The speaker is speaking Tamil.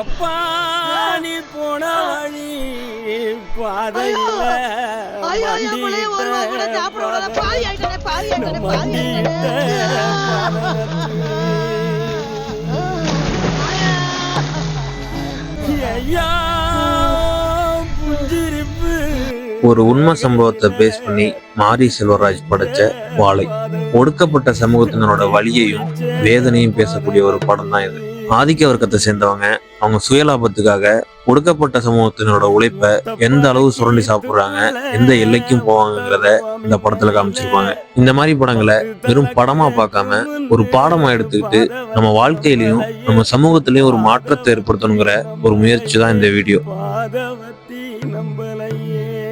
எப்பா நீ போன வழி பாதையில ஒரு உண்மை சம்பவத்தை பேஸ் பண்ணி மாரி செல்வராஜ் படைச்ச வாழை ஒடுக்கப்பட்ட சமூகத்தினரோட வலியையும் வேதனையும் பேசக்கூடிய ஒரு படம் தான் இது. ஆதிக்க வர்க்கத்தை சேர்ந்தவங்க அவங்க சுயலாபத்துக்காக ஒடுக்கப்பட்ட சமூகத்தினரோட உழைப்ப எந்த அளவு சுரண்டி சாப்பிடுறாங்க, எந்த எல்லைக்கும் போவாங்கிறத இந்த படத்துல காமிச்சிருப்பாங்க. இந்த மாதிரி படங்களை வெறும் படமா பார்க்காம ஒரு பாடமா எடுத்துக்கிட்டு நம்ம வாழ்க்கையிலையும் நம்ம சமூகத்திலையும் ஒரு மாற்றத்தை ஏற்படுத்தணுங்கிற ஒரு முயற்சி தான் இந்த வீடியோ. நம்மளையே